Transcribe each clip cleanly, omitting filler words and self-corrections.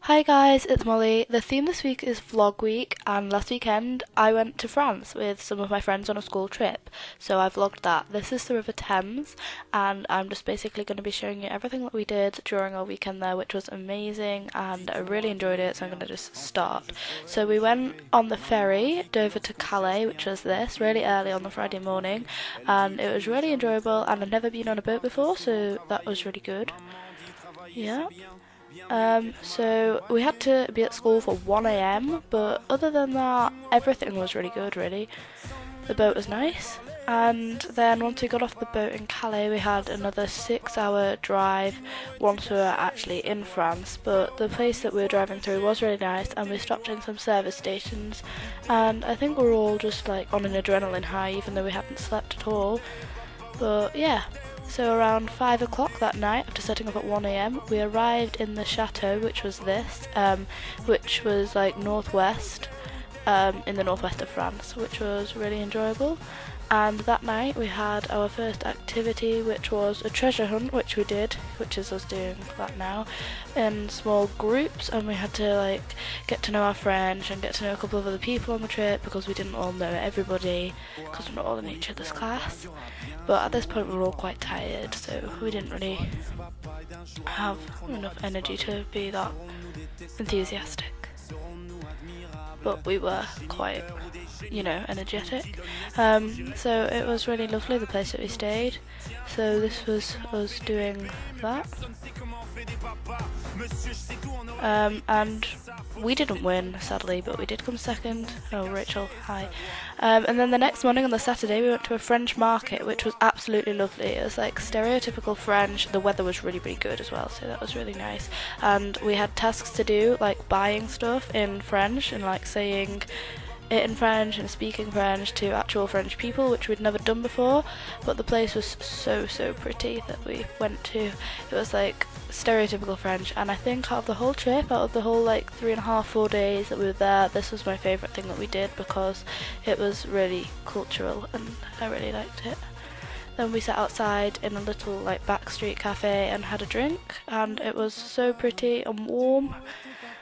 Hi guys, it's Molly. The theme this week is Vlog Week, and last weekend I went to France with some of my friends on a school trip, so I vlogged that. This is the River Thames, and I'm just basically going to be showing you everything that we did during our weekend there, which was amazing, and I really enjoyed it, so I'm going to just start. So we went on the ferry, Dover to Calais, which was really early on the Friday morning, and it was really enjoyable, and I've never been on a boat before, so that was really good. Yeah. So we had to be at school for 1 a.m, but other than that, everything was really good, really. The boat was nice, and then once we got off the boat in Calais, we had another 6 hour drive once we were actually in France, but the place that we were driving through was really nice, and we stopped in some service stations, and I think we were all just like on an adrenaline high, even though we hadn't slept at all. But yeah. So around 5 o'clock that night, after setting up at 1 a.m, we arrived in the chateau, which was which was like northwest, in the northwest of France, which was really enjoyable. And that night we had our first activity, which was a treasure hunt, which we did, which is us doing that now, in small groups, and we had to like get to know our French and get to know a couple of other people on the trip because we didn't all know everybody, because we're not all in each other's class. But at this point we were all quite tired, so we didn't really have enough energy to be that enthusiastic. But we were quite, energetic. So it was really lovely, the place that we stayed. So this was us doing that. And we didn't win, sadly, but we did come second. Oh, Rachel, hi. And then the next morning on the Saturday, we went to a French market, which was absolutely lovely. It was like stereotypical French. The weather was really, really good as well, so that was really nice. And we had tasks to do, like buying stuff in French and like saying it in French and speaking French to actual French people, which we'd never done before. But the place was so pretty that we went to. It was like stereotypical French, and I think out of the whole trip, out of the whole like 3.5-4 days that we were there, this was my favourite thing that we did because it was really cultural and I really liked it. Then we sat outside in a little like backstreet cafe and had a drink, and it was so pretty and warm.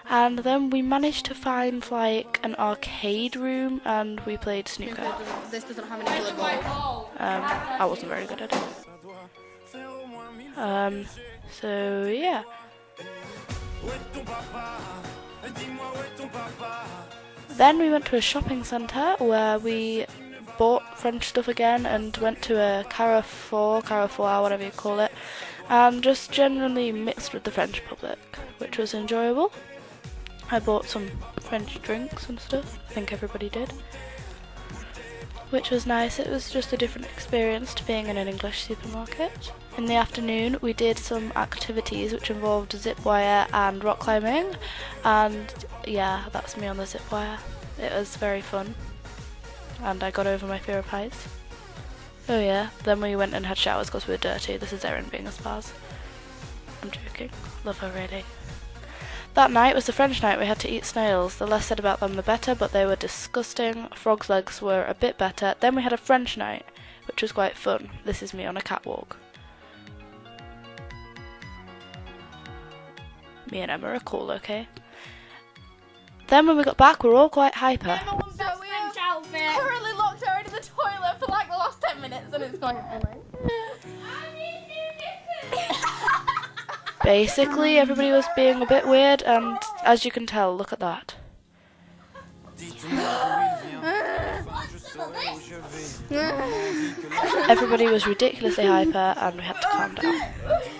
And then we managed to find like an arcade room and we played snooker. This doesn't have any bullet balls. I wasn't very good at it. So yeah. Then we went to a shopping centre where we bought French stuff again and went to a Carrefour, whatever you call it, and just generally mixed with the French public, which was enjoyable. I bought some French drinks and stuff, I think everybody did, which was nice. It was just a different experience to being in an English supermarket. In the afternoon we did some activities which involved zip wire and rock climbing, and yeah, that's me on the zip wire. It was very fun and I got over my fear of heights. Oh yeah, then we went and had showers because we were dirty. This is Erin being a spaz. I'm joking, love her really. That night was the French night. We had to eat snails. The less said about them the better, but they were disgusting. Frog's legs were a bit better. Then we had a French night, which was quite fun. This is me on a catwalk. Me and Emma are cool, okay? Then when we got back, we were all quite hyper. So we are currently locked her into the toilet for like the last 10 minutes and it's quite funny. Basically, everybody was being a bit weird, and as you can tell, look at that. Everybody was ridiculously hyper, and we had to calm down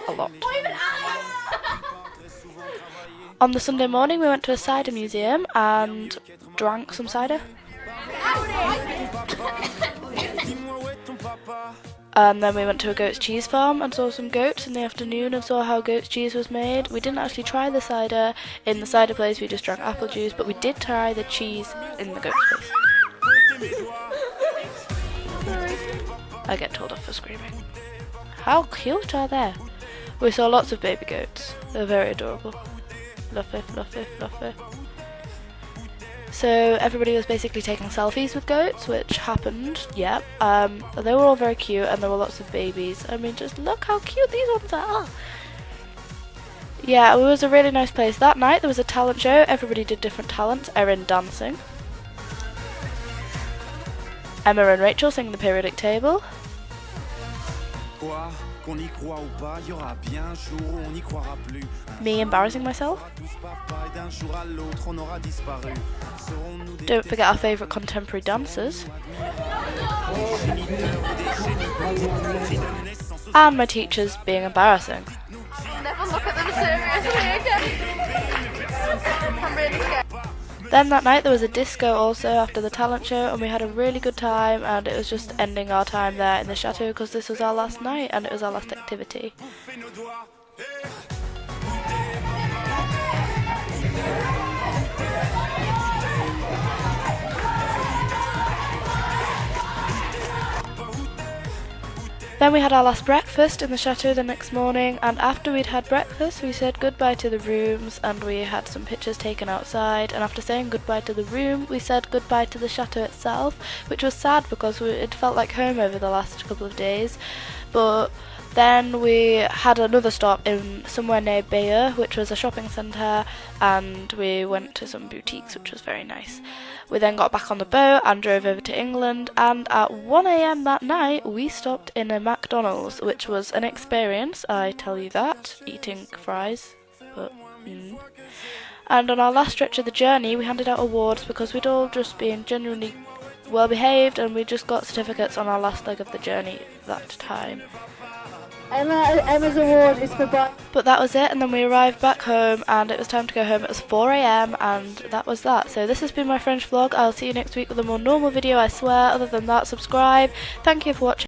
a lot. On the Sunday morning, we went to a cider museum and drank some cider. And then we went to a goat's cheese farm and saw some goats in the afternoon and saw how goat's cheese was made. We didn't actually try the cider in the cider place, we just drank apple juice, but we did try the cheese in the goat's place. I get told off for screaming. How cute are they? We saw lots of baby goats. They're very adorable. Fluffy, fluffy, fluffy. So everybody was basically taking selfies with goats, which happened, yep. They were all very cute and there were lots of babies. I mean, just look how cute these ones are. Yeah, it was a really nice place. That night there was a talent show. Everybody did different talents. Erin dancing. Emma and Rachel singing the periodic table. Me embarrassing myself. Don't forget our favourite contemporary dancers. And my teachers being embarrassing. Never look at them seriously again. I'm really scared. Then that night there was a disco also after the talent show, and we had a really good time, and it was just ending our time there in the chateau because this was our last night and it was our last activity. Then we had our last breakfast in the chateau the next morning, and after we'd had breakfast we said goodbye to the rooms and we had some pictures taken outside, and after saying goodbye to the room we said goodbye to the chateau itself, which was sad because it felt like home over the last couple of days. But then we had another stop in somewhere near Bayeux, which was a shopping centre, and we went to some boutiques, which was very nice. We then got back on the boat and drove over to England, and at 1 AM that night we stopped in a McDonald's, which was an experience, I tell you that, eating fries, but And on our last stretch of the journey we handed out awards because we'd all just been genuinely well behaved, and we just got certificates on our last leg of the journey that time. Emma's award is for Brian. But that was it, and then we arrived back home and it was time to go home. It was 4 AM and that was that. So this has been my French vlog. I'll see you next week with a more normal video, I swear. Other than that, subscribe. Thank you for watching.